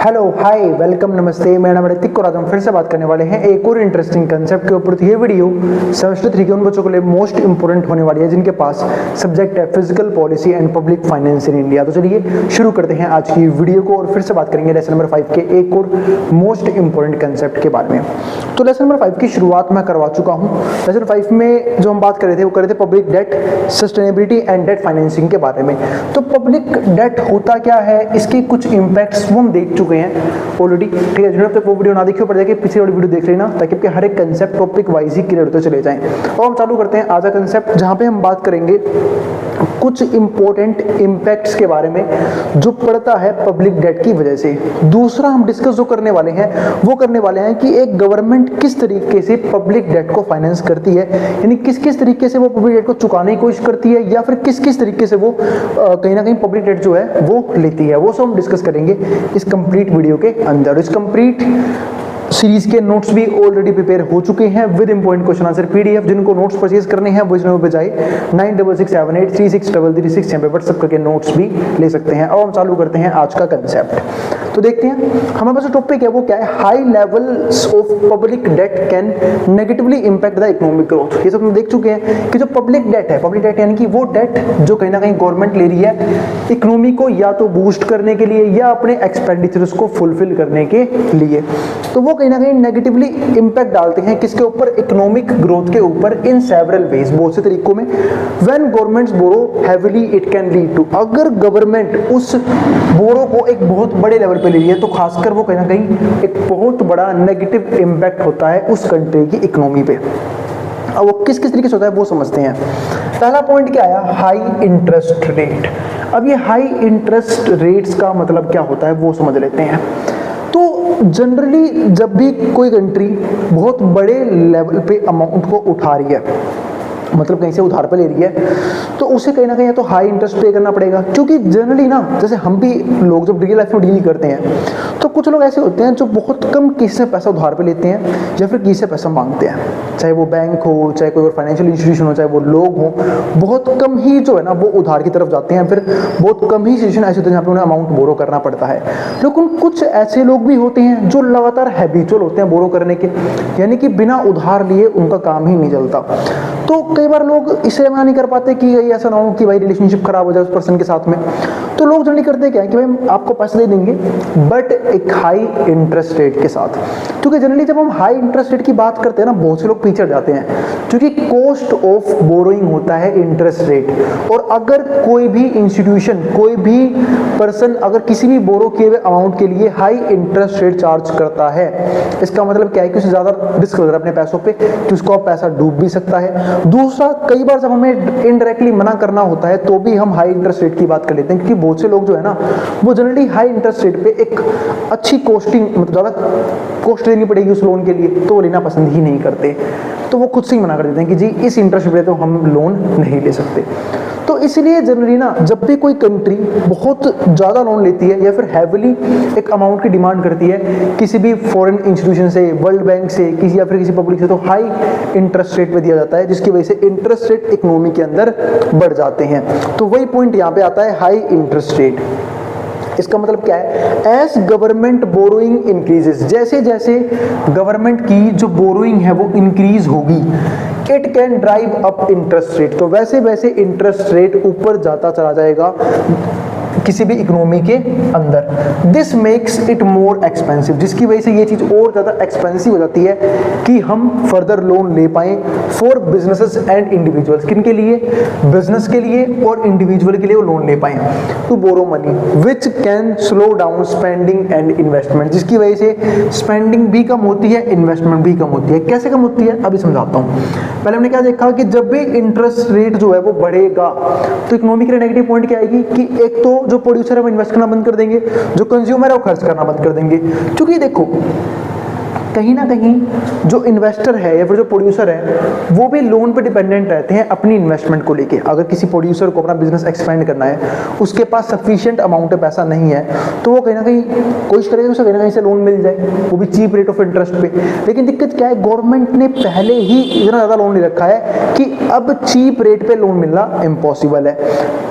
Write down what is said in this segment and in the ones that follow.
Hello hi welcome नमस्ते, मेरा नाम ऋतिक और आज हम फिर से बात करने वाले हैं एक और इंटरेस्टिंग कंसेप्ट के ऊपर। तो ये वीडियो सेमेस्टर 3 के उन बच्चों के लिए मोस्ट इंपोर्टेंट होने वाली है जिनके पास सब्जेक्ट है physical policy and public finance in India. तो चलिए शुरू करते हैं आज की वीडियो को और फिर से बात करेंगे लेसन नंबर 5 के एक और मोस्ट इंपोर्टेंट कंसेप्ट के बारे में। तो लेसन नंबर 5 की शुरुआत मैं करवा चुका हूँ। लेसन 5 में जो हम बात कर रहे थे वो कर रहे थे public debt, sustainability and debt financing के बारे में। तो पब्लिक डेट होता क्या है, इसके कुछ इंपैक्ट्स वो हम देख चुके हैं ऑलरेडी, ठीक है। जिन्होंने तक वो वीडियो ना देखी हो, पर जाके पीछे वाली वीडियो देख लेना ताकि आपके हर एक कंसेप्ट टॉपिक वाइज ही क्लियर होते चले जाएं। और हम चालू करते हैं आज का कंसेप्ट, जहां पे हम बात करेंगे कुछ इंपॉर्टेंट इंपैक्ट्स के बारे में जो पड़ता है पब्लिक डेट की वजह से। दूसरा हम डिस्कस जो करने वाले हैं वो करने वाले हैं कि एक गवर्नमेंट किस तरीके से पब्लिक डेट को फाइनेंस करती है, यानी किस किस तरीके से वो पब्लिक डेट को चुकाने की कोशिश करती है या फिर किस किस तरीके से वो कहीं ना कहीं पब्लिक डेट जो है वो लेती है। वो सब हम डिस्कस करेंगे इस कंप्लीट वीडियो के अंदर। इस कंप्लीट सीरीज के नोट्स भी ऑलरेडी प्रिपेयर हो चुके हैं with important question answer PDF. जिनको नोट्स परचेज करने हैं वो इस नंबर पे जाए 9667836333 यहाँ पे व्हाट्सएप करके नोट्स भी ले सकते हैं। और हम चालू करते हैं आज का कंसेप्ट। तो देखते हैं हमारे पास जो टॉपिक है वो क्या है, high levels of public debt can negatively impact the economic growth. ये सब हम देख चुके हैं कि जो पब्लिक डेट है, पब्लिक डेट यानी कि वो डेट जो कहीं ना कहीं गवर्नमेंट ले रही है इकोनॉमी को या तो बूस्ट करने के लिए या अपने एक्सपेंडिचर्स को फुलफिल करने के लिए, तो वो कहीं ना कहीं नेगेटिवली इंपैक्ट डालते हैं किसके ऊपर, इकोनॉमिक ग्रोथ के ऊपर इन सेवरल वेज, बहुत से तरीकों में। When governments borrow heavily it can lead to, अगर गवर्नमेंट उस बोरो को एक बहुत बड़े लेवल पे ले रही है तो खासकर वो कहीं ना कहीं एक बहुत बड़ा नेगेटिव इंपैक्ट होता है उस कंट्री की इकोनॉमी पे। अब वो किस किस तरीके से होता है वो समझते हैं। पहला पॉइंट क्या आया, हाई इंटरेस्ट रेट। अब ये हाई इंटरेस्ट रेट्स का मतलब क्या होता है वो समझ लेते हैं। तो जनरली जब भी कोई कंट्री बहुत बड़े लेवल पे अमाउंट को उठा रही है, मतलब कहीं से उधार पे ले रही है, तो उसे कहीं ना कहीं तो हाई इंटरेस्ट पे करना पड़ेगा। क्योंकि जनरली ना, जैसे हम भी लोग जब रियल लाइफ में डील करते हैं तो कुछ लोग ऐसे होते हैं जो बहुत कम किसी से पैसा उधार पे लेते हैं या फिर किसी से पैसा मांगते हैं, चाहे वो बैंक हो, चाहे कोई और फाइनेंशियल इंस्टीट्यूशन हो, चाहे वो लोग हो, बहुत कम ही जो है ना वो उधार की तरफ जाते हैं। फिर बहुत कम ही सिचुएशन ऐसे होते हैं जहाँ पे उन्हें अमाउंट बोरो करना पड़ता है। लेकिन कुछ ऐसे लोग भी होते हैं जो लगातार हैबिचुअल होते हैं बोरो करने के, यानी कि बिना उधार लिए उनका काम ही नहीं चलता। तो कई बार लोग इसे मना नहीं कर पाते कि ऐसा ना हो कि भाई रिलेशनशिप खराब हो जाए उस पर्सन के साथ में, तो लोग जनरली करते क्या है कि भाई आपको पैसे दे देंगे बट एक हाई इंटरेस्ट रेट के साथ। क्योंकि जनरली जब हम हाई इंटरेस्ट रेट की बात करते हैं ना, बहुत से लोग पीछे जाते हैं, क्योंकि कॉस्ट ऑफ बोरोइंग होता है इंटरेस्ट रेट। और अगर कोई भी इंस्टीट्यूशन, कोई भी पर्सन अगर किसी भी बोरो किए हुए अमाउंट के लिए हाई इंटरेस्ट रेट चार्ज करता है, इसका मतलब क्या है कि उसे ज्यादा रिस्क लग रहा है अपने पैसों पे, कि उसका पैसा डूब भी सकता है। दूसरा, कई बार जब हमें इनडायरेक्टली मना करना होता है तो भी हम हाई इंटरेस्ट रेट की बात कर लेते हैं, क्योंकि बहुत से लोग जो है ना वो जनरली हाई इंटरेस्ट रेट पे एक अच्छी कॉस्टिंग, मतलब ज़्यादा कॉस्ट देनी पड़ेगी उस लोन के लिए, तो वो लेना पसंद ही नहीं करते। तो वो खुद से ही मना कर देते हैं कि जी इस इंटरेस्ट रेट पे तो हम लोन नहीं ले सकते। तो इसलिए जनरली ना जब भी कोई कंट्री बहुत ज़्यादा लोन लेती है या फिर हैविली एक अमाउंट की डिमांड करती है किसी भी फॉरेन इंस्टीट्यूशन से, वर्ल्ड बैंक से, किसी या फिर किसी पब्लिक से, तो हाई इंटरेस्ट रेट पे दिया जाता है, जिसकी वजह से इंटरेस्ट रेट इकोनॉमी के अंदर बढ़ जाते हैं। तो वही पॉइंट यहाँ पे आता है, हाई इंटरेस्ट रेट। इसका मतलब क्या है, एज गवर्नमेंट बोरोइंग इंक्रीजेस, जैसे जैसे गवर्नमेंट की जो बोरोइंग है वो इंक्रीज होगी, it can drive up interest rate, तो वैसे वैसे इंटरेस्ट रेट ऊपर जाता चला जाएगा किसी भी इकोनॉमी के अंदर। This makes it more expensive, जिसकी वजह से ये चीज और ज्यादा एक्सपेंसिव हो जाती है कि हम फर्दर लोन ले पाए फॉर बिजनेसेस एंड इंडिविजुअल्स। किन के लिए, बिजनेस के लिए और इंडिविजुअल के लिए वो लोन ले पाए to borrow money, which can slow down spending and investment, जिसकी वजह से स्पेंडिंग भी कम होती है, इन्वेस्टमेंट भी कम होती है। कैसे कम होती है अभी समझाता हूँ। पहले हमने क्या देखा कि जब भी इंटरेस्ट रेट जो है वो बढ़ेगा तो इकोनॉमी के नेगेटिव पॉइंट क्या आएगी कि एक तो जो प्रोड्यूसर है वो इन्वेस्ट करना बंद कर देंगे, जो कंज्यूमर है वो खर्च करना बंद कर देंगे। क्योंकि देखो कहीं ना कहीं जो इन्वेस्टर है या फिर जो प्रोड्यूसर है वो भी लोन पे डिपेंडेंट रहते हैं अपनी इन्वेस्टमेंट को लेके। अगर किसी प्रोड्यूसर को अपना बिजनेस एक्सपेंड करना है, उसके पास सफिशिएंट अमाउंट में पैसा नहीं है, तो वो कहीं ना कहीं कोशिश करेगा उसे कहीं ना कहीं से लोन मिल जाए, वो भी चीप रेट ऑफ इंटरेस्ट पे। लेकिन दिक्कत क्या है, गवर्नमेंट ने पहले ही इतना ज़्यादा लोन ले रखा है कि अब चीप रेट पे लोन मिलना इम्पॉसिबल है।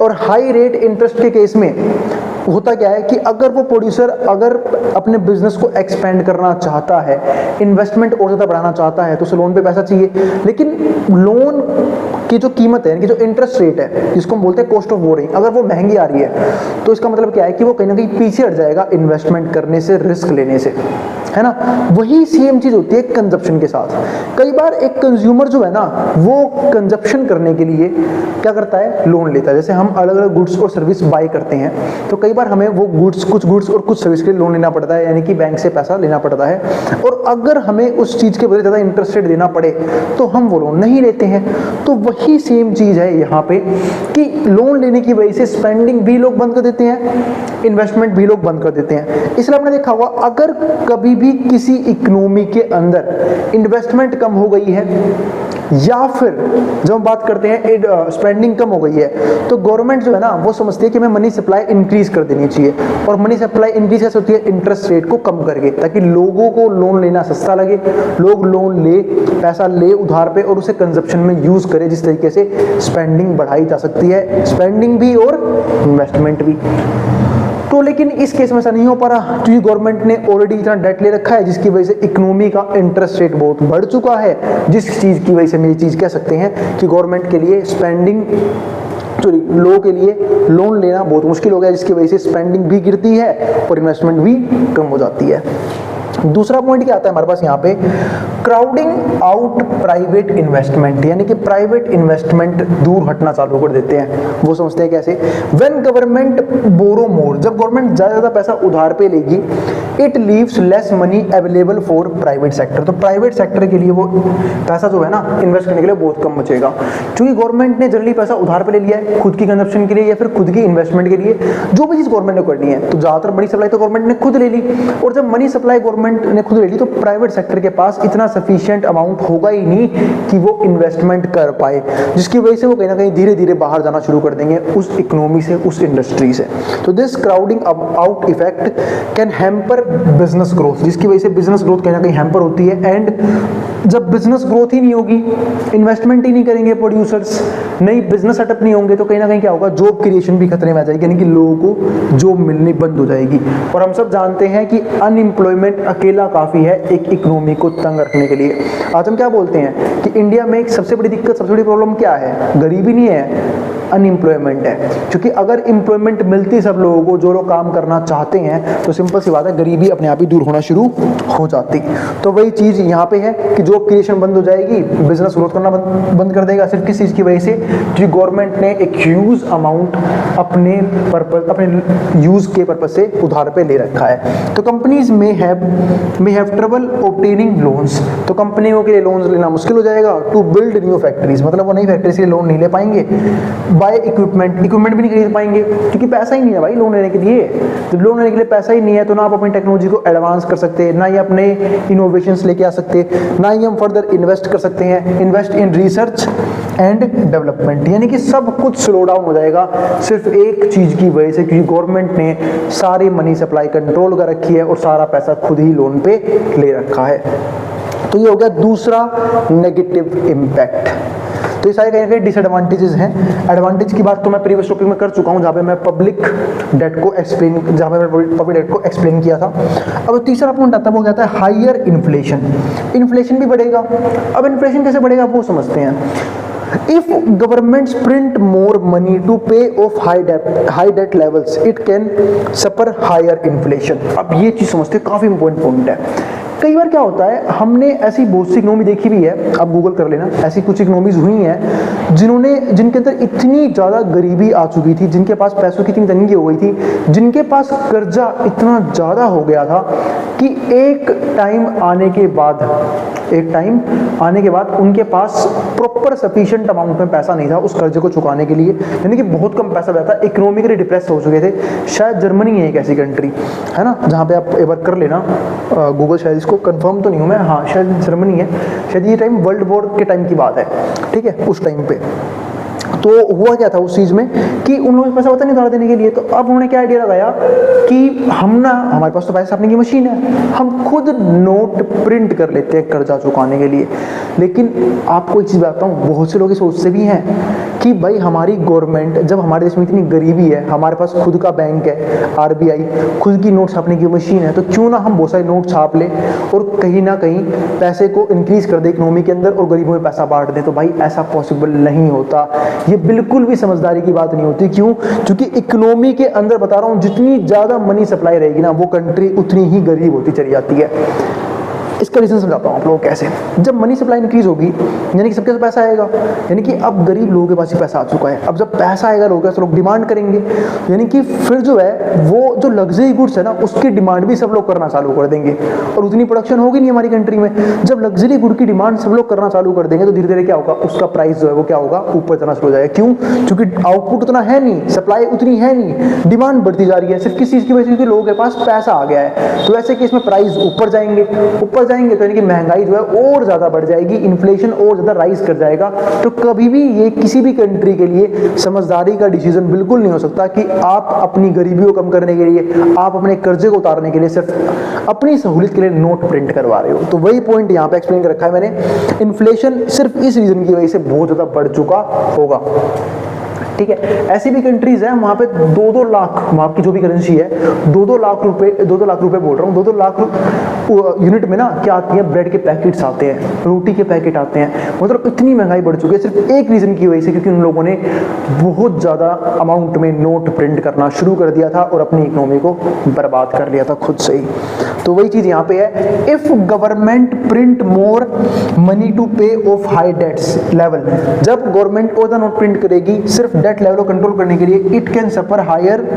और हाई रेट इंटरेस्ट के केस में होता क्या है कि अगर वो प्रोड्यूसर अगर अपने बिजनेस को एक्सपेंड करना चाहता है, इन्वेस्टमेंट और ज़्यादा बढ़ाना चाहता है, तो उसे लोन पे पैसा चाहिए। लेकिन लोन की जो कीमत है, इनकी जो इंटरेस्ट रेट है, जिसको हम बोलते हैं कॉस्ट ऑफ बोरिंग, अगर वो महंगी आ रही है तो इसका मतलब क्या है कि वो कहीं ना कहीं पीछे हट जाएगा इन्वेस्टमेंट करने से, रिस्क लेने से, है ना। वही सेम चीज़ होती है कंजप्शन के साथ। कई बार एक कंज्यूमर जो है ना, वो कंजप्शन करने के लिए क्या करता है, लोन लेता है। जैसे हम अलग अलग गुड्स और सर्विस बाय करते हैं, तो कई बार हमें वो कुछ गुड्स और कुछ सर्विस के लिए लोन लेना पड़ता है, यानी कि बैंक से पैसा लेना पड़ता है। और अगर हमें उस चीज़ के बदले ज़्यादा इंटरेस्ट रेट देना पड़े तो हम वो लोन नहीं लेते हैं। तो वही सेम चीज़ है यहाँ पे कि लोन लेने की वजह से स्पेंडिंग भी लोग बंद कर देते हैं, इन्वेस्टमेंट भी लोग बंद कर देते हैं। इसलिए आपने देखा होगा, अगर कभी भी किसी इकोनॉमी के अंदर इन्वेस्टमेंट कम हो गई है या फिर जब हम बात करते हैं स्पेंडिंग कम हो गई है, तो गवर्नमेंट जो है ना वो समझती है कि हमें मनी सप्लाई इंक्रीज कर देनी चाहिए। और मनी सप्लाई इंक्रीज कैसे होती है, इंटरेस्ट रेट को कम करके, ताकि लोगों को लोन लेना सस्ता लगे, लोग लोन ले, पैसा ले उधार पे और उसे कंजप्शन में यूज करे, जिस तरीके से स्पेंडिंग बढ़ाई जा सकती है, स्पेंडिंग भी और इन्वेस्टमेंट भी। तो लेकिन इस केस में ऐसा नहीं हो पा रहा, क्योंकि गवर्नमेंट ने ऑलरेडी इतना डेट ले रखा है, जिसकी वजह से इकोनॉमी का इंटरेस्ट रेट बहुत बढ़ चुका है, जिस चीज़ की वजह से हम ये चीज़ कह सकते हैं कि गवर्नमेंट के लिए लोगों के लिए लोन लेना बहुत मुश्किल हो गया, जिसकी वजह से स्पेंडिंग भी गिरती है और इन्वेस्टमेंट भी कम हो जाती है। दूसरा पॉइंट क्या आता है हमारे पास यहाँ पे, क्राउडिंग आउट प्राइवेट इन्वेस्टमेंट, यानी कि प्राइवेट इन्वेस्टमेंट दूर हटना चालू कर देते हैं। वो समझते हैं कैसे, व्हेन गवर्नमेंट बोरो मोर, जब गवर्नमेंट ज़्यादा पैसा उधार पे लेगी, it leaves less money available for private sector, तो प्राइवेट सेक्टर के लिए वो पैसा जो है ना इन्वेस्ट करने के लिए बहुत कम बचेगा, क्योंकि गवर्नमेंट ने जनरली पैसा उधार पे ले लिया है खुद की कंजप्शन के लिए या फिर खुद की इन्वेस्टमेंट के लिए, जो भी चीज़ गवर्नमेंट ने करनी है। तो ज़्यादातर मनी सप्लाई तो गवर्नमेंट ने खुद ले ली, और जब मनी सप्लाई गवर्नमेंट ने खुद ले ली तो प्राइवेट सेक्टर के पास इतना सफिशिएंट अमाउंट होगा ही नहीं कि वो इन्वेस्टमेंट कर पाए, जिसकी वजह से वो कहीं ना कहीं धीरे धीरे बाहर जाना शुरू कर देंगे उस इकोनॉमी से, उस इंडस्ट्री से। तो this crowding out effect can hamper business growth, जिसकी वजह से बिजनेस ग्रोथ कहीं ना कहीं हैम्पर होती है। एंड जब बिजनेस ग्रोथ ही नहीं होगी, इन्वेस्टमेंट ही नहीं करेंगे प्रोड्यूसर्स, नई बिजनेस सेटअप नहीं होंगे, तो कहीं ना कहीं क्या होगा, जॉब क्रिएशन भी खतरे में आ जाएगी, यानी कि लोगों को जॉब मिलनी बंद हो जाएगी। और हम सब जानते हैं कि अनएम्प्लॉयमेंट अकेला काफ़ी है एक इकोनॉमी को तंग रखने के लिए। आज हम क्या बोलते हैं कि इंडिया में एक सबसे बड़ी दिक्कत, सबसे बड़ी प्रॉब्लम क्या है, गरीबी नहीं है, अनएम्प्लॉयमेंट है। क्योंकि अगर एम्प्लॉयमेंट मिलती सब लोगों को, जो लोग काम करना चाहते हैं, तो सिंपल सी बात है, गरीबी अपने आप ही दूर होना शुरू हो जाती। तो वही चीज़ यहाँ पे है कि जॉब क्रिएशन बंद हो जाएगी, बिजनेस ग्रोथ करना बंद कर देगा। सिर्फ किस चीज़ की वजह से, जो गवर्नमेंट ने एक ह्यूज अमाउंट अपने यूज के पर्पज से उधार पे ले रखा है। तो कंपनीज में हैव ट्रबल ऑब्टेनिंग लोन्स, तो कंपनियों के लिए लोन्स लेना मुश्किल हो जाएगा। टू बिल्ड न्यू फैक्ट्रीज, मतलब वो नई फैक्ट्रीज के लिए लोन नहीं ले पाएंगे। बाय इक्विपमेंट भी नहीं खरीद पाएंगे, क्योंकि पैसा ही नहीं है भाई लोन लेने के लिए। जब लोन लेने के लिए पैसा ही नहीं है, तो ना आप अपनी टेक्नोलॉजी को एडवांस कर सकते, ना ही अपने इनोवेशंस लेके आ सकते, ना ही हम फर्दर इन्वेस्ट कर सकते हैं, invest in research and development, यानी कि सब कुछ स्लो डाउन हो जाएगा सिर्फ एक चीज़ की वजह से, क्योंकि गवर्नमेंट ने सारी मनी सप्लाई कंट्रोल कर रखी है और सारा पैसा खुद ही लोन पे ले रखा है। तो ये हो गया दूसरा नेगेटिव इम्पैक्ट। तो ये सारे कहीं ना कहीं डिसएडवांटेजेस हैं। एडवांटेज की बात तो मैं प्रीवियस टॉपिक में कर चुका हूँ, जहाँ पे मैं पब्लिक डेट को एक्सप्लेन किया था। अब तीसरा पॉइंट आता है, वो कहता है हायर इन्फ्लेशन। इन्फ्लेशन भी बढ़ेगा। अब इन्फ्लेशन कैसे बढ़ेगा वो समझते हैं। If governments print more money to pay off high debt levels, it can suffer higher inflation। अब ये चीज समझते हैं, काफी इंपॉर्टेंट पॉइंट है। कई बार क्या होता है, हमने ऐसी बहुत सी इकोनॉमी देखी भी है, आप गूगल कर लेना, ऐसी कुछ इकोनॉमीज हुई हैं जिनके अंदर इतनी ज़्यादा गरीबी आ चुकी थी, जिनके पास पैसों की इतनी तंगी हो गई थी, जिनके पास कर्जा इतना ज़्यादा हो गया था कि एक टाइम आने के बाद एक टाइम आने के बाद उनके पास प्रॉपर सफिशिएंट अमाउंट में पैसा नहीं था उस कर्जे को चुकाने के लिए, यानी कि बहुत कम पैसा बचा था, इकोनॉमिकली डिप्रेस हो चुके थे। शायद जर्मनी है एक ऐसी कंट्री, है ना, जहाँ पे आप एक बार कर लेना गूगल, शायद इसको कंफर्म तो नहीं हूँ मैं, हाँ शायद जर्मनी है, शायद ये टाइम वर्ल्ड वॉर के टाइम की बात है, ठीक है, उस टाइम पे। तो हुआ क्या था उस चीज़ में कि उन लोगों को पैसा होता नहीं उधार देने के लिए, तो अब उन्होंने क्या आइडिया लगाया कि हम ना, हमारे पास तो पैसा छापने की मशीन है, हम खुद नोट प्रिंट कर लेते हैं कर्जा चुकाने के लिए। लेकिन आपको एक चीज़ बताता हूँ, बहुत से लोग इस सोचते भी हैं कि भाई हमारी गवर्नमेंट, जब हमारे देश में इतनी गरीबी है, हमारे पास खुद का बैंक है आरबीआई, खुद की नोट छापने की मशीन है, तो क्यों ना हम बहुत सारे नोट छाप लें और कहीं ना कहीं पैसे को इंक्रीज कर दे इकोनॉमी के अंदर और गरीबों में पैसा बांट दें। तो भाई ऐसा पॉसिबल नहीं होता, ये बिल्कुल भी समझदारी की बात नहीं होती। क्यों? क्योंकि इकोनॉमी के अंदर बता रहा हूँ, जितनी ज़्यादा मनी सप्लाई रहेगी ना, वो कंट्री उतनी ही गरीब होती चली जाती है। इसका रीजन समझाता हूँ आप लोगों को कैसे। जब मनी सप्लाई इंक्रीज होगी, यानी कि सबके पास पैसा आएगा, यानी कि अब गरीब लोगों के पास ही पैसा आ चुका है। अब जब पैसा आएगा लोगों के पास, लोग डिमांड करेंगे, यानी कि फिर जो है वो जो लग्जरी गुड्स है ना, उसकी डिमांड भी सब लोग करना चालू कर देंगे और उतनी प्रोडक्शन होगी नहीं हमारी कंट्री में। जब लग्जरी गुड की डिमांड सब लोग करना चालू कर देंगे तो धीरे धीरे क्या होगा, उसका प्राइस जो है वो क्या होगा, ऊपर जाना शुरू हो जाएगा। क्यों? क्योंकि आउटपुट उतना है नहीं, सप्लाई उतनी है नहीं, डिमांड बढ़ती जा रही है सिर्फ किस चीज़ की वजह से, क्योंकि लोगों के पास पैसा आ गया है। तो ऐसे केस में प्राइस ऊपर जाएंगे तो यानी कि महंगाई जो है और ज्यादा बढ़ जाएगी, इन्फ्लेशन और ज्यादा राइज कर जाएगा। तो कभी भी ये किसी भी कंट्री के लिए समझदारी का डिसीजन बिल्कुल नहीं हो सकता कि आप अपनी गरीबी को कम करने के लिए, आप अपने कर्जे को उतारने के लिए सिर्फ अपनी सहूलियत के लिए नोट प्रिंट करवा रहे हो। तो वही पॉइंट यहाँ पे एक्सप्लेन कर रखा है मैंने, इन्फ्लेशन सिर्फ इस रीजन की वजह से बहुत ज्यादा बढ़ चुका होगा। ठीक है, ऐसी भी कंट्रीज है वहां पे 2-2 लाख, वहां की जो भी करेंसी है 2-2 लाख रुपए, 2-2 लाख रुपए बोल रहा हूँ, 2-2 लाख यूनिट में ना क्या आती है, ब्रेड के पैकेट्स आते हैं, रोटी के पैकेट आते हैं। मतलब इतनी महंगाई बढ़ चुकी है सिर्फ एक रीजन की वजह से, क्योंकि उन लोगों ने बहुत ज्यादा अमाउंट में नोट प्रिंट करना शुरू कर दिया था और अपनी इकोनॉमी को बर्बाद कर लिया था खुद से ही। तो वही चीज यहाँ पे है, if government print more money to pay off high debts level, जब गवर्नमेंट और नोट प्रिंट करेगी सिर्फ डेट लेवल को कंट्रोल करने के लिए, it can suffer higher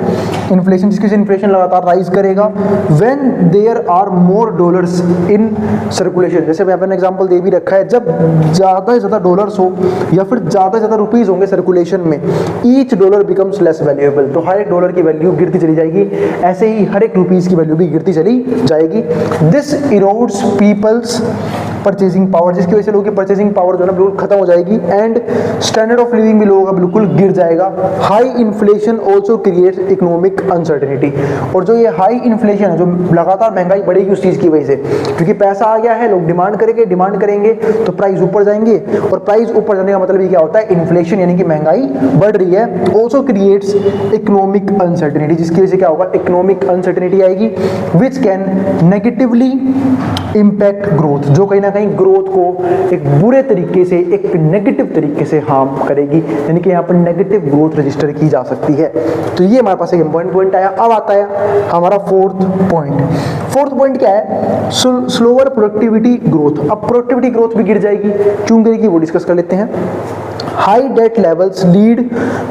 inflation, जिसकी वजह से इन्फ्लेशन लगातार राइज करेगा। When there are more dollars in circulation, जैसे मैंने एग्जांपल दे भी रखा है, जब ज्यादा से ज्यादा डॉलर्स हो या फिर ज्यादा से ज्यादा रुपीस होंगे सर्कुलेशन में, each dollar becomes less valuable, तो हर एक डॉलर की वैल्यू गिरती चली जाएगी। ऐसे ही हर एक रुपीस की वैल्यू भी गिरती चली जाएगी। This erodes people's purchasing power, जिसकी वजह से लोगों की परचेसिंग पावर जो है ना बिल्कुल खत्म हो जाएगी एंड स्टैंडर्ड ऑफ लिविंग भी लोगों का बिल्कुल गिर जाएगा। High inflation also creates economic uncertainty, और जो ये हाई इन्फ्लेशन है, जो लगातार महंगाई बढ़ेगी उस चीज की वजह से, क्योंकि पैसा आ गया है, लोग डिमांड करेंगे तो प्राइस ऊपर जाएंगे, और प्राइस ऊपर जाने का मतलब ये क्या होता है, इन्फ्लेशन, यानी कि महंगाई बढ़ रही है। ऑल्सो क्रिएट्स इकोनॉमिक अनसर्टेनिटी, जिसकी वजह से क्या होगा, इकोनॉमिक अनसर्टेनिटी आएगी, which can negatively impact growth, जो कहीं ना कहीं ग्रोथ को एक बुरे तरीके से, एक नेगेटिव तरीके से हार्म करेगी, यानी कि यहाँ पर नेगेटिव ग्रोथ रजिस्टर की जा सकती है। तो ये हमारे पास एक इंपॉर्टेंट पॉइंट आया। अब आता है हमारा फोर्थ पॉइंट क्या है, स्लोअर प्रोडक्टिविटी ग्रोथ। अब प्रोडक्टिविटी ग्रोथ भी गिर जाएगी, क्यों गिरेगी वो डिस्कस कर लेते हैं। High debt levels lead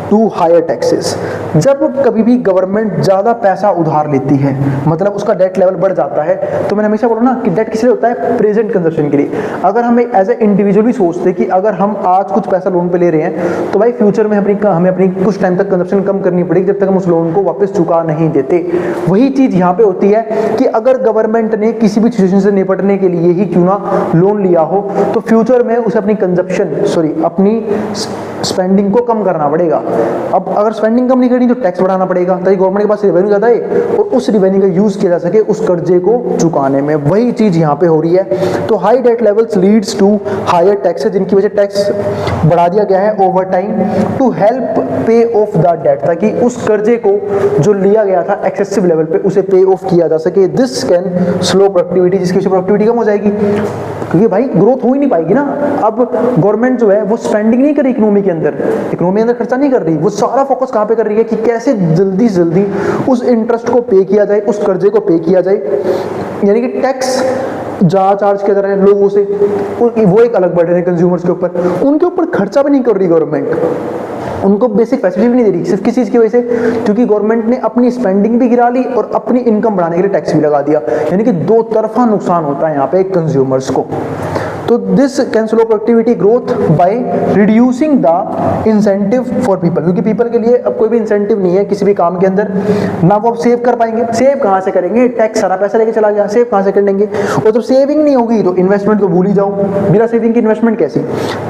to higher taxes, जब कभी भी गवर्नमेंट ज्यादा पैसा उधार लेती है, मतलब उसका डेट लेवल बढ़ जाता है, तो मैंने हमेशा बोला ना कि डेट किस लिए होता है, प्रेजेंट कंजप्शन के लिए। अगर हम एज ए इंडिविजुअल भी सोचते कि अगर हम आज कुछ पैसा लोन पे ले रहे हैं तो भाई फ्यूचर में हमें अपनी कुछ टाइम तक कंजप्शन कम करनी पड़ेगी जब तक हम उस लोन को वापस चुका नहीं देते। वही चीज यहाँ पे होती है कि अगर गवर्नमेंट ने किसी भी सिचुएशन से निपटने के लिए ही क्यों ना लोन लिया हो, तो फ्यूचर में उसे अपनी स्पेंडिंग को कम करना पड़ेगा। अब अगर स्पेंडिंग कम नहीं करनी तो टैक्स बढ़ाना पड़ेगा, ताकि गवर्नमेंट के पास रेवेन्यू ज्यादा है और उस रेवेन्यू का यूज किया जा सके उस कर्जे को चुकाने में। वही चीज यहाँ पे हो रही है। तो high debt levels leads to higher taxes, जिनकी वजह से टैक्स बढ़ा दिया गया है over time to help pay off the debt, ताकि उस कर्जे को जो लिया गया था एक्सेसिव लेवल पे उसे पे ऑफ किया जा सके। दिस कैन स्लो प्रोडक्टिविटी, जिसकी वजह से प्रोडक्टिविटी कम हो जाएगी, क्योंकि भाई ग्रोथ हो ही नहीं पाएगी ना। अब गवर्नमेंट जो है वो स्पेंडिंग नहीं कर रही इकोनॉमी के अंदर खर्चा नहीं कर रही, वो सारा फोकस कहां पे कर रही है कि कैसे जल्दी से जल्दी उस इंटरेस्ट को पे किया जाए, उस कर्जे को पे किया जाए, यानी कि टैक्स जहाँ चार्ज किया जा रहा है लोगों से, वो एक अलग बर्डन है कंज्यूमर्स के ऊपर, उनके ऊपर खर्चा भी नहीं कर रही गवर्नमेंट, उनको बेसिक फैसिलिटी भी नहीं दे रही, सिर्फ किस चीज की वजह से, क्योंकि गवर्नमेंट ने अपनी स्पेंडिंग भी गिरा ली और अपनी इनकम बढ़ाने के लिए टैक्स भी लगा दिया, यानी कि दो तरफा नुकसान होता है यहाँ पे कंज्यूमर्स को। तो this can slow productivity growth by reducing the incentive for people, क्योंकि पीपल के लिए अब कोई भी इंसेंटिव नहीं है किसी भी काम के अंदर, ना वो अब सेव कर पाएंगे। सेव कहाँ से करेंगे, टैक्स सारा पैसा लेके चला गया, सेव कहाँ से कर लेंगे। और जब सेविंग नहीं होगी तो इन्वेस्टमेंट तो भूल ही जाओ, बिना सेविंग की इन्वेस्टमेंट कैसी।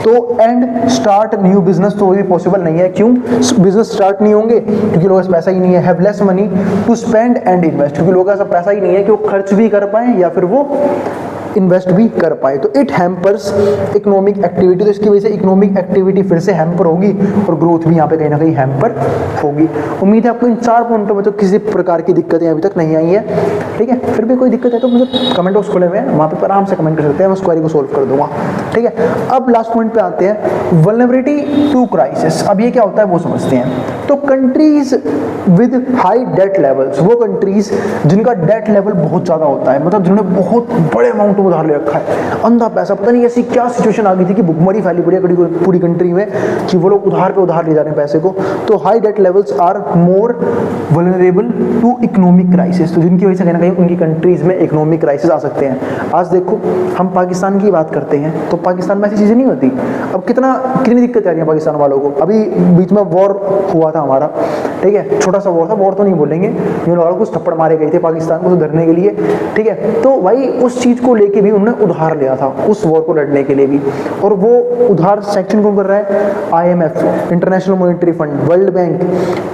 तो एंड स्टार्ट न्यू बिजनेस तो भी पॉसिबल नहीं है। क्यों बिजनेस स्टार्ट नहीं होंगे, क्योंकि लोगों के पास पैसा ही नहीं है। Have less money to spend and invest, क्योंकि लोगों के पास पैसा ही नहीं है कि वो खर्च भी कर पाए या फिर वो इन्वेस्ट भी कर पाए। तो इट हैम्पर्स इकोनॉमिक एक्टिविटी, तो इसकी वजह से इकोनॉमिक एक्टिविटी फिर से हैम्पर होगी और ग्रोथ भी यहाँ पे कहीं ना कहीं हैम्पर होगी। उम्मीद है आपको इन 4 पॉइंटों में तो किसी प्रकार की दिक्कतें अभी तक नहीं आई है, ठीक है। फिर भी कोई दिक्कत है तो मुझे कमेंट बॉक्स खोले हुए हैं, वहाँ पे आराम से कमेंट कर सकते हैं, मैं उस क्वेरी को सोल्व कर दूंगा, ठीक है। अब लास्ट पॉइंट पे आते हैं, वल्नरेबिलिटी टू क्राइसिस। अब ये क्या होता है वो समझते हैं। तो countries with high debt levels, वो कंट्रीज जिनका डेट लेवल बहुत ज़्यादा होता है, मतलब जिन्होंने बहुत बड़े अमाउंट में उधार ले रखा है, अंधा पैसा, पता नहीं ऐसी क्या सिचुएशन आ गई थी कि भुखमरी फैली पड़ी है पूरी कंट्री में कि वो लोग उधार पे उधार ले जा रहे हैं पैसे को। तो high debt levels are more vulnerable to economic crisis, तो जिनकी वजह से कहीं ना कहीं उनकी कंट्रीज में इकोनॉमिक क्राइसिस आ सकते हैं। आज देखो हम पाकिस्तान की बात करते हैं तो पाकिस्तान में ऐसी चीज़ें नहीं होती। अब कितनी दिक्कत आ रही है पाकिस्तान वालों को। अभी बीच में वॉर हुआ था हमारा, ठीक है, छोटा सा वॉर था, वॉर तो नहीं बोलेंगे, यूँ लगा कुछ थप्पड़ मारे गए थे पाकिस्तान को सुधरने के लिए, ठीक है। तो भाई उस चीज़ को लेके भी उन्होंने उधार लिया था उस वॉर को लड़ने के लिए भी, और वो उधार सैंक्शन कौन कर रहा है, IMF, international monetary fund, world bank,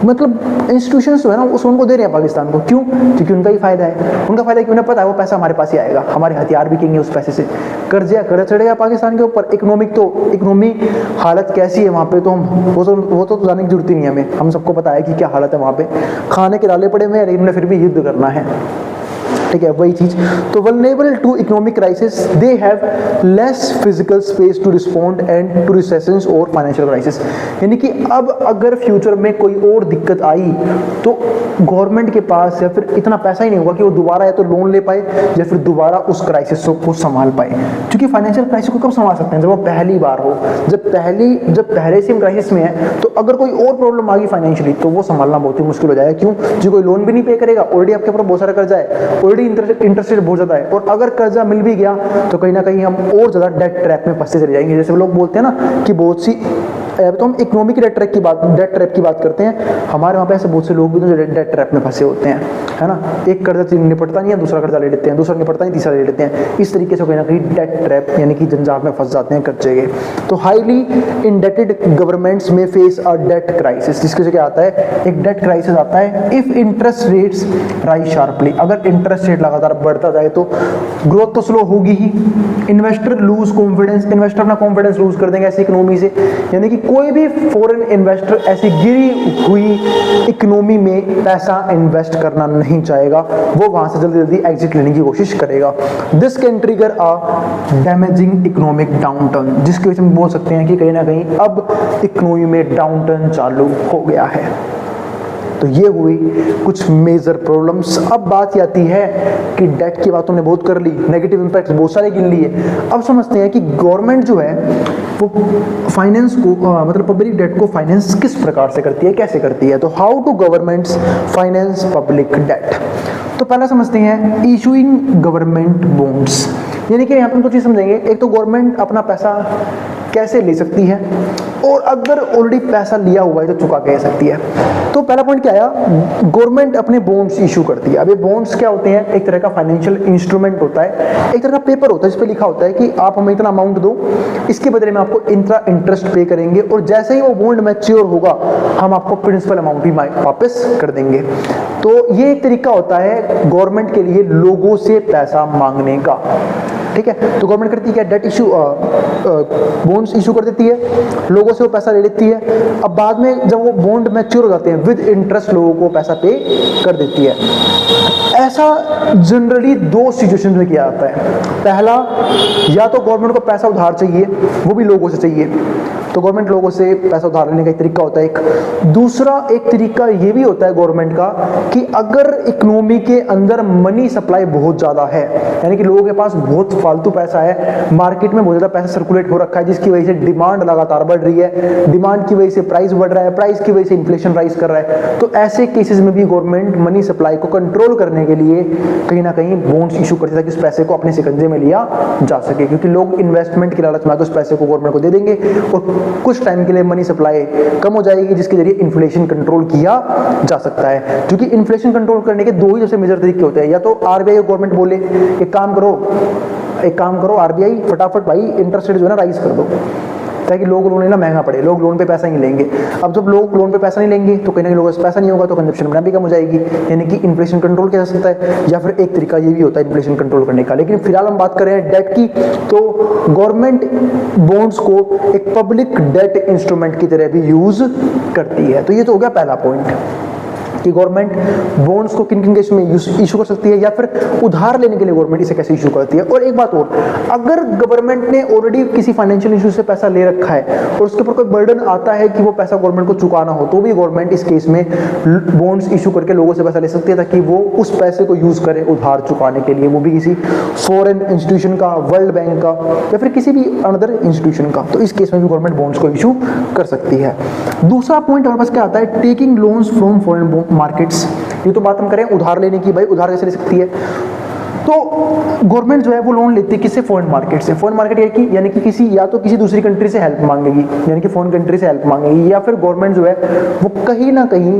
मतलब इंस्टीट्यूशंस जो है ना उस उनको दे रहे हैं पाकिस्तान को। क्यों, क्योंकि उनका ही फायदा है। उनका फायदा है कि उन्हें पता है वो पैसा हमारे पास ही आएगा, हमारे हथियार बिकेंगे उस पैसे से, कर्ज चढ़ेगा पाकिस्तान के ऊपर। इकोनॉमी हालत कैसी है वहाँ पे, तो हम वो तो जाने की जरूरत ही नहीं है हमें, हम सबको पता है कि क्या हालत है वहाँ पे। खाने के लाले पड़े हुए हैं, लेकिन फिर भी युद्ध करना है, ठीक है, वही चीज। तो vulnerable to economic crisis, they have less physical space to respond and to recessions और फाइनेंशियल क्राइसिस। यानी कि अब अगर फ्यूचर में कोई और दिक्कत आई तो गवर्नमेंट के पास या फिर इतना पैसा ही नहीं होगा कि वो दोबारा या तो लोन ले पाए या फिर दोबारा उस क्राइसिस को संभाल पाए। क्योंकि फाइनेंशियल क्राइसिस को कब संभाल सकते हैं, जब वो पहली बार हो, जब पहले से हम क्राइसिस में है, तो अगर कोई और प्रॉब्लम आ गई फाइनेंशियली तो वो संभालना बहुत ही मुश्किल हो जाएगा। क्यों, जो कोई लोन भी नहीं पे करेगा, ऑलरेडी आपके ऊपर बहुत सारा कर्जा है, ऑलरेडी इंटरेस्ट रेट बहुत ज्यादा है, और अगर कर्जा मिल भी गया तो कहीं ना कहीं हम और ज्यादा डेट ट्रैप में फंसते चले जाएंगे। जैसे लोग बोलते हैं ना कि बहुत सी, तो हम इकोनॉमिक डेट ट्रैप की बात करते हैं, हमारे वहाँ पे ऐसे बहुत से लोग भी जो डेट ट्रैप में फंसे होते हैं, है ना। एक कर्जा निपटता नहीं है, दूसरा कर्जा ले लेते हैं, दूसरा निपटता नहीं, तीसरा ले लेते हैं। इस तरीके से कहीं ना कहीं डेट ट्रैप यानी कि जंजाल में फंस जाते हैं कर्जे के। तो हाईली इंडेटेड गवर्नमेंट्स में फेस अ डेट क्राइसिस, जिसके से क्या आता है, एक डेट क्राइसिस आता है if interest rates rise sharply. अगर इंटरेस्ट रेट लगातार बढ़ता जाए तो ग्रोथ तो स्लो होगी ही। इन्वेस्टर लूज कॉन्फिडेंस, इन्वेस्टर अपना कॉन्फिडेंस लूज कर देंगे ऐसी इकोनॉमी से, यानी कि कोई भी फॉरेन इन्वेस्टर ऐसी गिरी हुई इकोनॉमी में पैसा इन्वेस्ट करना नहीं चाहेगा, वो वहां से जल्दी जल्दी एग्जिट लेने की कोशिश करेगा। This can trigger a damaging economic downturn, जिसकी वजह से हम बोल सकते हैं कि कहीं ना कहीं अब इकोनॉमी में डाउनटर्न चालू हो गया है। तो ये हुई कुछ मेजर प्रॉब्लम्स। अब बात आती है कि डेट की बात हमने बहुत कर ली, नेगेटिव इंपैक्ट बहुत सारे गिन लिए। अब समझते हैं कि गवर्नमेंट जो है वो फाइनेंस को मतलब पब्लिक डेट को फाइनेंस किस प्रकार से करती है, कैसे करती है। तो how to governments finance public debt. तो पहला समझते हैं इशूइंग गवर्नमेंट बॉन्ड्स, यानी कि यहाँ पे हम 2 चीज समझेंगे। एक तो गवर्नमेंट अपना पैसा कैसे ले सकती है, और अगर ऑलरेडी पैसा लिया हुआ है तो चुका कैसे सकती है। तो पहला पॉइंट क्या आया, गवर्नमेंट अपने बॉन्ड्स इशू करती है। अब ये बॉन्ड्स क्या होते हैं, एक तरह का फाइनेंशियल इंस्ट्रूमेंट होता है, एक तरह का पेपर होता है जिस पे लिखा होता है कि आप हमें इतना अमाउंट दो, इसके बदले में आपको इतना इंटरेस्ट पे करेंगे, और जैसे ही वो बॉन्ड मैच्योर होगा हम आपको प्रिंसिपल अमाउंट भी वापस कर देंगे। तो ये एक तरीका होता है गवर्नमेंट के लिए लोगों से पैसा मांगने का, ठीक है। तो गवर्नमेंट करती है डेट इशू, बॉन्ड्स इशू कर देती है, लोगों से वो पैसा ले लेती है। अब बाद में जब वो बॉन्ड मैच्योर हो जाते हैं विद इंटरेस्ट लोगों को पैसा पे कर देती है। ऐसा जनरली 2 सिचुएशन में किया जाता है। पहला, या तो गवर्नमेंट को पैसा उधार चाहिए, वो भी लोगों से चाहिए, तो गवर्नमेंट लोगों से पैसा उधार लेने का एक तरीका होता है। एक दूसरा एक तरीका ये भी होता है गवर्नमेंट का कि अगर इकोनॉमी के अंदर मनी सप्लाई बहुत ज़्यादा है, यानी कि लोगों के पास बहुत फालतू पैसा है, मार्केट में बहुत ज़्यादा पैसा सर्कुलेट हो रखा है, जिसकी वजह से डिमांड लगातार बढ़ रही है, डिमांड की वजह से प्राइस बढ़ रहा है, प्राइस की वजह से इन्फ्लेशन राइज कर रहा है, तो ऐसे केसेस में भी गवर्नमेंट मनी सप्लाई को कंट्रोल करने के लिए कहीं ना कहीं बॉन्ड्स इशू करती है ताकि उस पैसे को अपने शिकंजे में लिया जा सके, क्योंकि लोग इन्वेस्टमेंट की लालच में आकर उस पैसे को गवर्नमेंट को दे देंगे और कुछ टाइम के लिए मनी सप्लाई कम हो जाएगी, जिसके जरिए इन्फ्लेशन कंट्रोल किया जा सकता है। क्योंकि इन्फ्लेशन कंट्रोल करने के दो ही जैसे मेजर तरीके होते हैं, या तो आरबीआई और गवर्नमेंट बोले एक काम करो आरबीआई फटाफट भाई इंटरेस्ट रेट जो है ना राइज कर दो, ताकि लोग लोन लेना महंगा पड़े, लोग लोन पे पैसा नहीं लेंगे। अब जब लोग लोन पे पैसा नहीं लेंगे तो कहीं ना कहीं लोगों से पैसा नहीं होगा तो कंजप्शन अपने आप ही कम हो जाएगी, यानी कि इन्फ्लेशन कंट्रोल किया जा सकता है। या फिर एक तरीका ये भी होता है इन्फ्लेशन कंट्रोल करने का। लेकिन फिलहाल हम बात कर रहे हैं डेट की, तो गवर्नमेंट बॉन्ड्स को एक पब्लिक डेट इंस्ट्रूमेंट की तरह भी यूज करती है। तो ये तो हो गया पहला पॉइंट कि गवर्नमेंट बॉन्ड्स को किन किन केस में इशू कर सकती है, या फिर उधार लेने के लिए गवर्नमेंट इसे कैसे इशू करती है। और एक बात और, अगर गवर्नमेंट ने ऑलरेडी किसी फाइनेंशियल इशू से पैसा ले रखा है और उसके ऊपर कोई बर्डन आता है कि वो पैसा गवर्नमेंट को चुकाना हो, तो भी गवर्नमेंट इस केस में बॉन्ड्स इशू करके लोगों से पैसा ले सकती है ताकि वो उस पैसे को यूज करे उधार चुकाने के लिए, वो भी किसी फॉरेन इंस्टीट्यूशन का, वर्ल्ड बैंक का या फिर किसी भी अनदर इंस्टीट्यूशन का। तो इस केस में भी गवर्नमेंट बॉन्ड्स को इशू कर सकती है। दूसरा पॉइंट हमारे पास क्या आता है, taking loans from foreign markets. ये तो बात हम करें उधार लेने की, भाई उधार कैसे ले सकती है, तो गवर्नमेंट जो है वो लोन लेती है किससे, फॉरेन मार्केट से। फॉरेन मार्केट यानी कि किसी या तो किसी दूसरी कंट्री से हेल्प मांगेगी, यानी कि फॉरेन कंट्री से हेल्प मांगेगी, या फिर गवर्नमेंट जो है वो कहीं ना कहीं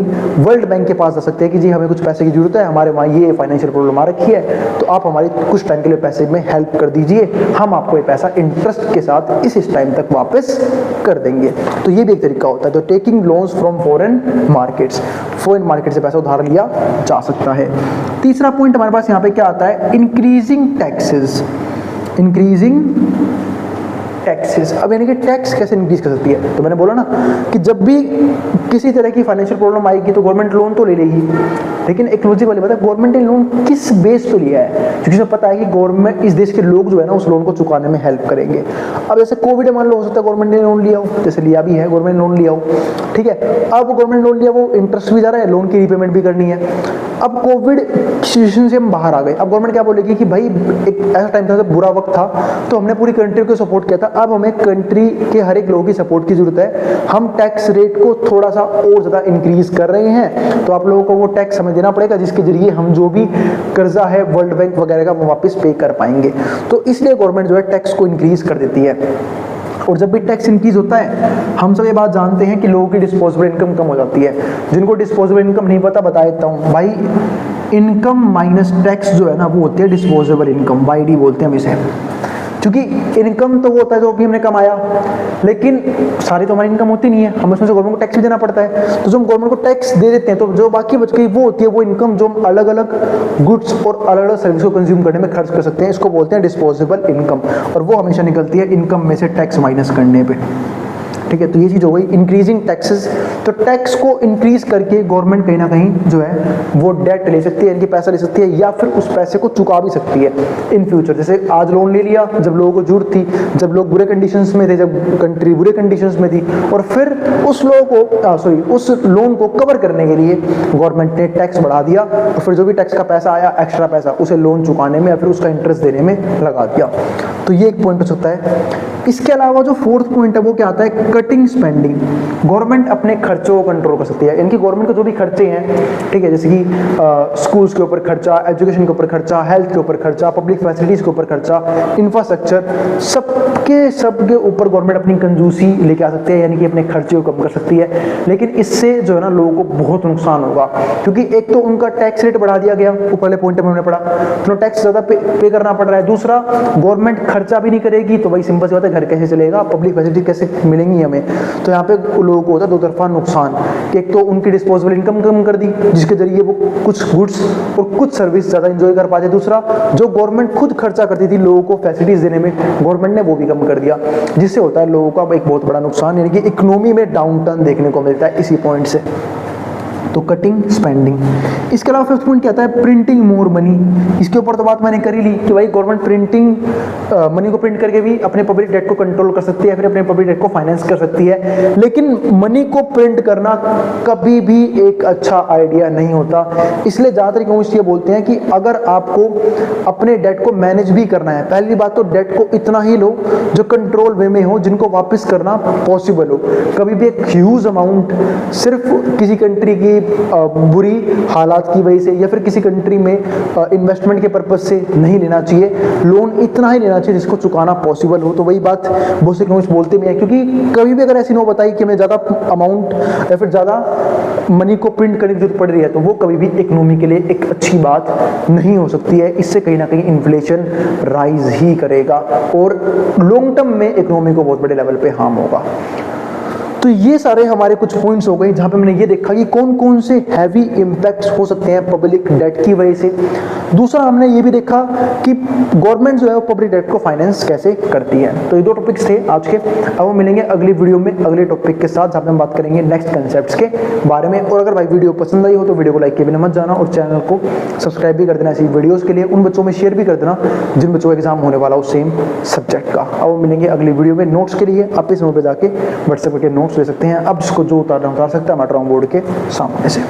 वर्ल्ड बैंक के पास जा सकते हैं कि जी हमें कुछ पैसे की जरूरत है, हमारे वहाँ ये फाइनेंशियल प्रॉब्लम आ रखी है, तो आप हमारी कुछ टाइम के लिए पैसे में हेल्प कर दीजिए, हम आपको ये पैसा इंटरेस्ट के साथ इस टाइम तक वापस कर देंगे। तो ये भी एक तरीका होता है। तो taking loans from foreign markets, foreign market से पैसा उधार लिया जा सकता है। तीसरा पॉइंट हमारे पास यहाँ पे क्या आता है, इंक्रीजिंग टैक्सेस। अब यानी कि टैक्स कैसे इंक्रीज कर सकती है, तो मैंने बोला ना कि जब भी किसी तरह की फाइनेंशियल प्रॉब्लम आएगी तो गवर्नमेंट लोन तो ले लेगी, लेकिन एक लॉजिक वाली बात है, गवर्नमेंट ने लोन किस बेस पे लिया है, क्योंकि उसे पता है कि गवर्नमेंट इस देश के लोग जो है ना उस लोन को चुकाने में हेल्प करेंगे। अब जैसे कोविड मान लो, हो सकता है गवर्नमेंट ने लोन लिया हो, जैसे लिया भी है गवर्नमेंट लोन लिया हो, ठीक है, अब गवर्नमेंट लोन लिया, वो इंटरेस्ट भी जा रहा है, लोन की रिपेमेंट भी करनी है। अब कोविड सिचुएशन से हम बाहर आ गए, अब गवर्नमेंट क्या बोलेगी कि भाई एक ऐसा टाइम था जब बुरा वक्त था तो हमने पूरी कंट्री को सपोर्ट किया था, अब हमें कंट्री के हर एक लोगों की सपोर्ट की जरूरत है, हम टैक्स रेट को थोड़ा सा और ज्यादा इंक्रीज कर रहे हैं, तो आप लोगों को वो टैक्स हमें देना पड़ेगा, जिसके जरिए हम जो भी कर्जा है वर्ल्ड बैंक वगैरह का वो वापस पे कर पाएंगे। तो इसलिए गवर्नमेंट जो है टैक्स को इंक्रीज कर देती है। और जब भी टैक्स इंक्रीज होता है, हम सब ये बात जानते हैं कि लोगों की डिस्पोजेबल इनकम कम हो जाती है। जिनको डिस्पोजेबल इनकम नहीं पता बता देता हूँ भाई, इनकम माइनस टैक्स जो है ना वो होती है डिस्पोजेबल इनकम, YD बोलते हैं हम इसे। क्योंकि इनकम तो वो होता है जो भी हमने कमाया, लेकिन सारी तो हमारी इनकम होती नहीं है, हमें उसमें से गवर्नमेंट को टैक्स भी देना पड़ता है। तो जो हम गवर्नमेंट को टैक्स दे देते हैं तो जो बाकी बच गई वो होती है वो इनकम जो हम अलग अलग गुड्स और अलग अलग सर्विस को कंज्यूम करने में खर्च कर सकते हैं, इसको बोलते हैं डिस्पोजेबल इनकम, और वो हमेशा निकलती है इनकम में से टैक्स माइनस करने पर। ठीक है, तो ये चीज़ हो गई इंक्रीजिंग टैक्सेस। तो टैक्स को इंक्रीज करके गवर्नमेंट कहीं ना कहीं जो है वो डेट ले सकती है, इनकी पैसा ले सकती है, या फिर उस पैसे को चुका भी सकती है इन फ्यूचर। जैसे आज लोन ले लिया जब लोगों को जरूरत थी, जब लोग बुरे कंडीशंस में थे, जब कंट्री बुरे कंडीशंस में थी, और फिर उस लोगों को उस लोन को कवर करने के लिए गवर्नमेंट ने टैक्स बढ़ा दिया, और फिर जो भी टैक्स का पैसा आया, एक्स्ट्रा पैसा, उसे लोन चुकाने में या फिर उसका इंटरेस्ट देने में लगा दिया। तो ये एक पॉइंट हो सकता है। इसके अलावा जो फोर्थ पॉइंट है वो क्या आता है, कटिंग स्पेंडिंग। गवर्नमेंट अपने खर्चों को कंट्रोल कर सकती है, इनकी गवर्नमेंट के जो भी खर्चे हैं, ठीक है, जैसे कि स्कूल्स के ऊपर खर्चा, एजुकेशन के ऊपर खर्चा, हेल्थ के ऊपर खर्चा, पब्लिक फैसिलिटीज के ऊपर खर्चा, इंफ्रास्ट्रक्चर, सबके ऊपर गवर्नमेंट अपनी कंजूसी लेके आ सकती है, यानी कि अपने खर्चे को कम कर सकती है। लेकिन इससे जो है ना लोगों को बहुत नुकसान होगा, क्योंकि एक तो उनका टैक्स रेट बढ़ा दिया गया, ऊपर वाले पॉइंट में हमने पढ़ा, तो टैक्स ज्यादा पे करना पड़ रहा है। दूसरा, गवर्नमेंट खर्चा भी नहीं करेगी तो भाई सिंपल सी बात है, घर कैसे चलेगा, पब्लिक फैसिलिटी कैसे मिलेंगी हमें। तो यहाँ पे लोगों को होता है दो तरफा नुकसान, कि एक तो उनकी डिस्पोजेबल इनकम कम कर दी, जिसके जरिए वो कुछ गुड्स और कुछ सर्विस ज्यादा एंजॉय कर पाते। दूसरा, जो गवर्नमेंट खुद खर्चा करती थी लोगों को फैसिलिटीज देने में, गवर्नमेंट ने वो भी कम कर दिया, जिससे होता है लोगों का एक बहुत बड़ा नुकसान, यानी कि इकोनॉमी में डाउन टर्न देखने को मिलता है इसी पॉइंट से। तो कटिंग स्पेंडिंग। इसके अलावा फिफ्थ पॉइंट क्या आता है, प्रिंटिंग मोर मनी। इसके ऊपर तो बात मैंने कर ही ली कि भाई गवर्नमेंट प्रिंटिंग मनी को प्रिंट करके भी अपने पब्लिक डेट को कंट्रोल कर सकती है, फिर अपने पब्लिक डेट को फाइनेंस कर सकती है, लेकिन मनी को प्रिंट करना कभी भी एक अच्छा आइडिया नहीं होता। इसलिए ज़्यादातर इकोनॉमिस्ट ये बोलते हैं कि अगर आपको अपने डेट को मैनेज भी करना है, पहली बात तो डेट को इतना ही लो जो कंट्रोल वे में हो, जिनको वापस करना पॉसिबल हो। कभी भी एक ह्यूज अमाउंट सिर्फ किसी कंट्री की बुरी हालात की वजह से या फिर किसी कंट्री में इन्वेस्टमेंट के पर्पज से नहीं लेना चाहिए। लोन इतना ही लेना चाहिए जिसको चुकाना पॉसिबल हो। तो वही बात बहुत से इकोनॉमिस्ट बोलते भी हैं, क्योंकि कभी भी अगर ऐसी नो बताई कि हमें ज़्यादा अमाउंट या फिर ज़्यादा मनी को प्रिंट करने की जरूरत पड़ रही है, तो वो कभी भी इकोनॉमी के लिए एक अच्छी बात नहीं हो सकती है। इससे कहीं ना कहीं इन्फ्लेशन राइज ही करेगा और लॉन्ग टर्म में इकोनॉमी को बहुत बड़े लेवल पे हार्म होगा। तो ये सारे हमारे कुछ पॉइंट्स हो गए जहाँ पे मैंने ये देखा कि कौन कौन से हैवी इम्पैक्ट्स हो सकते हैं पब्लिक डेट की वजह से। दूसरा हमने ये भी देखा कि गवर्नमेंट जो है वो पब्लिक डेट को फाइनेंस कैसे करती है। तो ये दो टॉपिक्स थे आज के। अब हम मिलेंगे अगली वीडियो में अगले टॉपिक के साथ, जहाँ पे हम बात करेंगे नेक्स्ट कंसेप्ट्स के बारे में। और अगर भाई वीडियो पसंद आई हो तो वीडियो को लाइक किए बिना मत जाना और चैनल को सब्सक्राइब भी कर देना ऐसी वीडियोज़ के लिए। उन बच्चों में शेयर भी कर देना जिन बच्चों का एग्जाम होने वाला हो सेम सब्जेक्ट का। अब हम मिलेंगे अगली वीडियो में। नोट्स के लिए आप इस नोट पर जाके व्हाट्सएप के नोट्स ले सकते हैं। अब इसको जो उतारना उतार सकता है मैट्रॉन बोर्ड के सामने से।